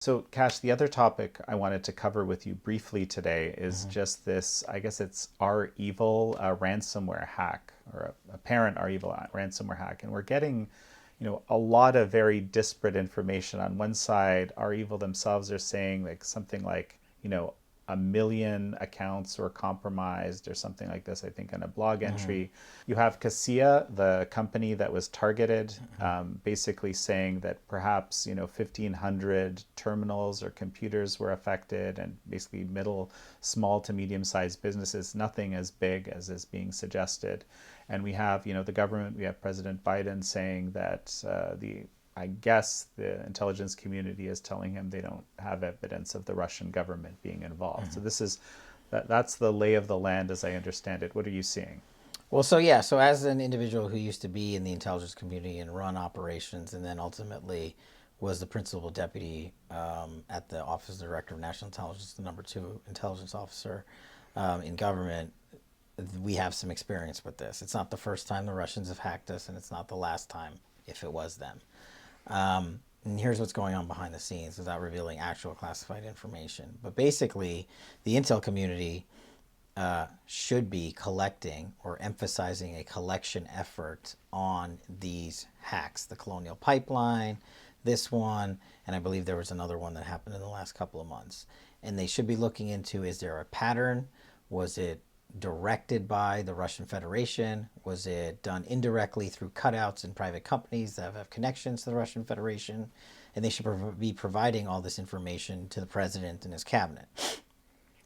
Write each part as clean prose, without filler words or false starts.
So, Cash, the other topic I wanted to cover with you briefly today is Hmm. just this, I guess it's REvil ransomware hack, or a apparent REvil ransomware hack. And we're getting, a lot of very disparate information. On one side, REvil themselves are saying like something like, 1 million accounts were compromised or something like this, I think, in a blog Hmm. entry. You have Cassia, the company that was targeted, Hmm. basically saying that perhaps 1,500 terminals or computers were affected, and basically small to medium-sized businesses, nothing as big as is being suggested. And we have the government, we have President Biden saying that the I guess the intelligence community is telling him they don't have evidence of the Russian government being involved. So Hmm. that's the lay of the land as I understand it. What are you seeing? Well, so yeah, so as an individual who used to be in the intelligence community and run operations, and then ultimately was the principal deputy at the Office of the Director of National Intelligence, the number two intelligence officer in government, we have some experience with this. It's not the first time the Russians have hacked us, and it's not the last time if it was them. And here's what's going on behind the scenes without revealing actual classified information. But basically, the intel community should be collecting or emphasizing a collection effort on these hacks, the Colonial Pipeline, this one, and I believe there was another one that happened in the last couple of months. And they should be looking into, is there a pattern? Was it directed by the Russian Federation? Was it done indirectly through cutouts in private companies that have connections to the Russian Federation? And they should be providing all this information to the president and his cabinet.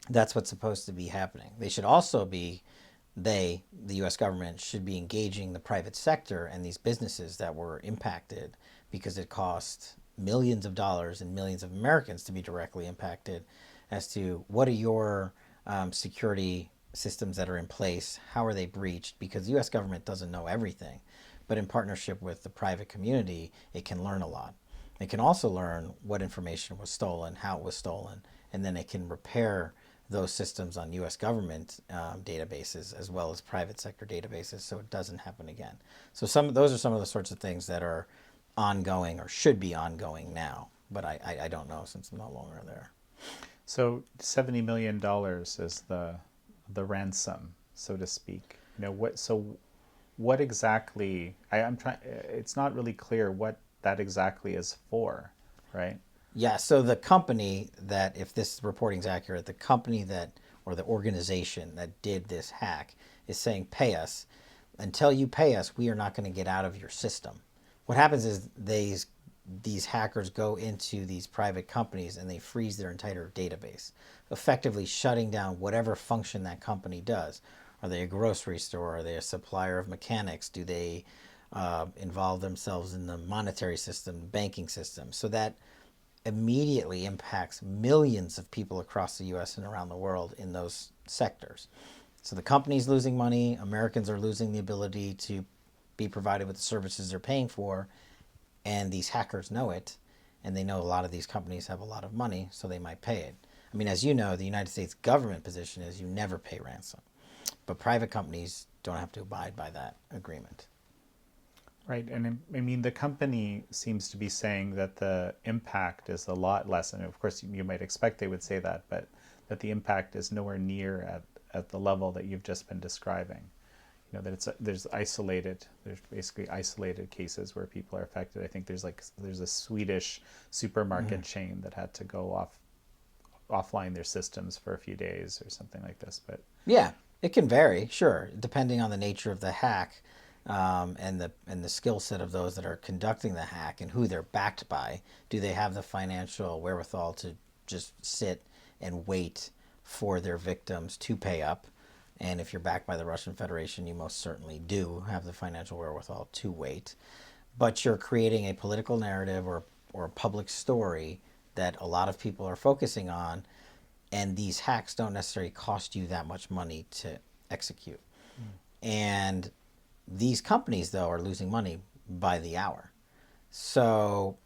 That's what's supposed to be happening. They should also be, the US government, should be engaging the private sector and these businesses that were impacted because it cost millions of dollars and millions of Americans to be directly impacted as to what are your security systems that are in place, how are they breached, because the US government doesn't know everything. But in partnership with the private community, it can learn a lot. It can also learn what information was stolen, how it was stolen, and then it can repair those systems on U.S. government databases as well as private sector databases, so it doesn't happen again. So those are some of the sorts of things that are ongoing or should be ongoing now, but I don't know since I'm no longer there. So $70 million is the ransom, so to speak. What exactly I'm trying it's not really clear what that exactly is for, right? Yeah, so the company that, if this reporting is accurate, the company that, or the organization that did this hack is saying, pay us. Until you pay us, we are not going to get out of your system. What happens is these hackers go into these private companies and they freeze their entire database, effectively shutting down whatever function that company does. Are they a grocery store? Are they a supplier of mechanics? Do they involve themselves in the monetary system, banking system? So that immediately impacts millions of people across the US and around the world in those sectors. So the company's losing money, Americans are losing the ability to be provided with the services they're paying for, and these hackers know it, and they know a lot of these companies have a lot of money, so they might pay it. I mean, as you know, the United States government position is you never pay ransom, but private companies don't have to abide by that agreement. Right. And I mean, the company seems to be saying that the impact is a lot less. And of course, you might expect they would say that, but that the impact is nowhere near at the level that you've just been describing. That there's basically isolated cases where people are affected. I think there's a Swedish supermarket Mm-hmm. chain that had to go offline their systems for a few days or something like this. But Yeah, it can vary, sure, depending on the nature of the hack, and the skill set of those that are conducting the hack and who they're backed by. Do they have the financial wherewithal to just sit and wait for their victims to pay up? And if you're backed by the Russian Federation, you most certainly do have the financial wherewithal to wait. But you're creating a political narrative or a public story that a lot of people are focusing on, and these hacks don't necessarily cost you that much money to execute. And these companies, though, are losing money by the hour. So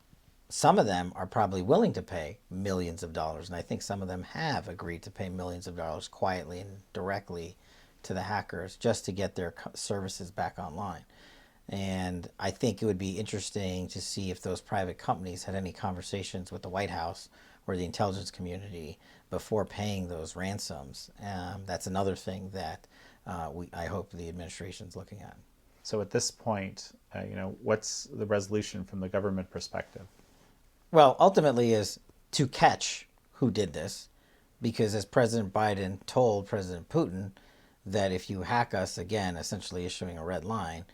some of them are probably willing to pay millions of dollars. And I think some of them have agreed to pay millions of dollars quietly and directly to the hackers just to get their services back online. And I think it would be interesting to see if those private companies had any conversations with the White House or the intelligence community before paying those ransoms. That's another thing that I hope the administration's looking at. So at this point, what's the resolution from the government perspective? Well, ultimately is to catch who did this, because as President Biden told President Putin that if you hack us again, essentially issuing a red line,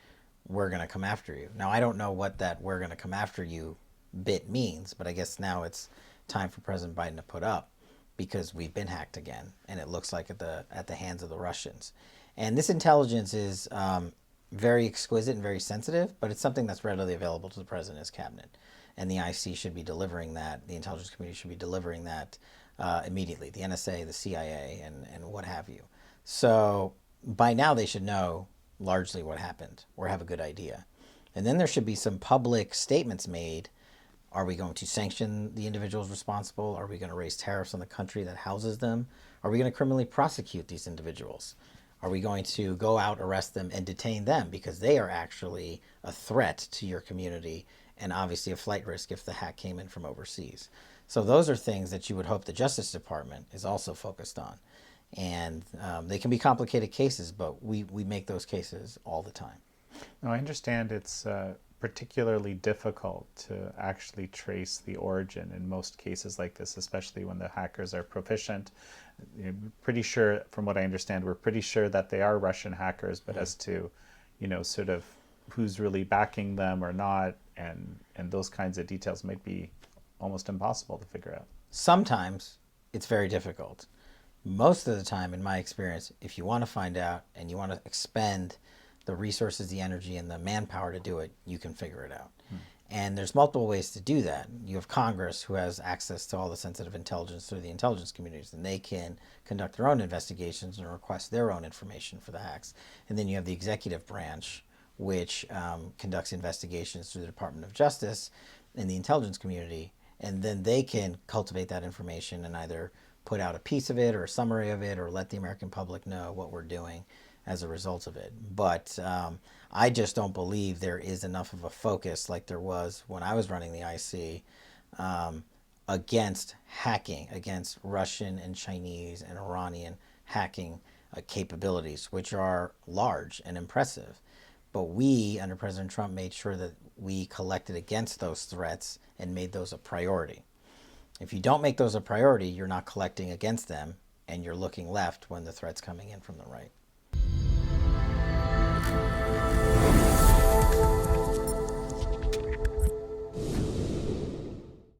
we're going to come after you. Now, I don't know what that "we're going to come after you" bit means, but I guess now it's time for President Biden to put up, because we've been hacked again, and it looks like at the hands of the Russians. And this intelligence is very exquisite and very sensitive, but it's something that's readily available to the president's cabinet, and the IC should be delivering that. The intelligence community should be delivering that immediately. The NSA, the CIA, and what have you. So by now they should know largely what happened or have a good idea. And then there should be some public statements made. Are we going to sanction the individuals responsible? Are we going to raise tariffs on the country that houses them? Are we going to criminally prosecute these individuals? Are we going to go out, arrest them, and detain them because they are actually a threat to your community and obviously a flight risk if the hack came in from overseas? So those are things that you would hope the Justice Department is also focused on. And they can be complicated cases, but we make those cases all the time. Now, I understand it's particularly difficult to actually trace the origin in most cases like this, especially when the hackers are proficient. Pretty sure, from what I understand, we're pretty sure that they are Russian hackers, but as to, sort of who's really backing them or not, and those kinds of details might be almost impossible to figure out. Sometimes it's very difficult. Most of the time, in my experience, if you want to find out and you want to expend the resources, the energy, and the manpower to do it, you can figure it out. And there's multiple ways to do that. You have Congress, who has access to all the sensitive intelligence through the intelligence communities, and they can conduct their own investigations and request their own information for the hacks. And then you have the executive branch, which conducts investigations through the Department of Justice and the intelligence community, and then they can cultivate that information and either put out a piece of it or a summary of it or let the American public know what we're doing as a result of it. But I just don't believe there is enough of a focus like there was when I was running the IC against hacking, against Russian and Chinese and Iranian hacking capabilities, which are large and impressive. But we, under President Trump, made sure that we collected against those threats and made those a priority. If you don't make those a priority, you're not collecting against them, and you're looking left when the threat's coming in from the right.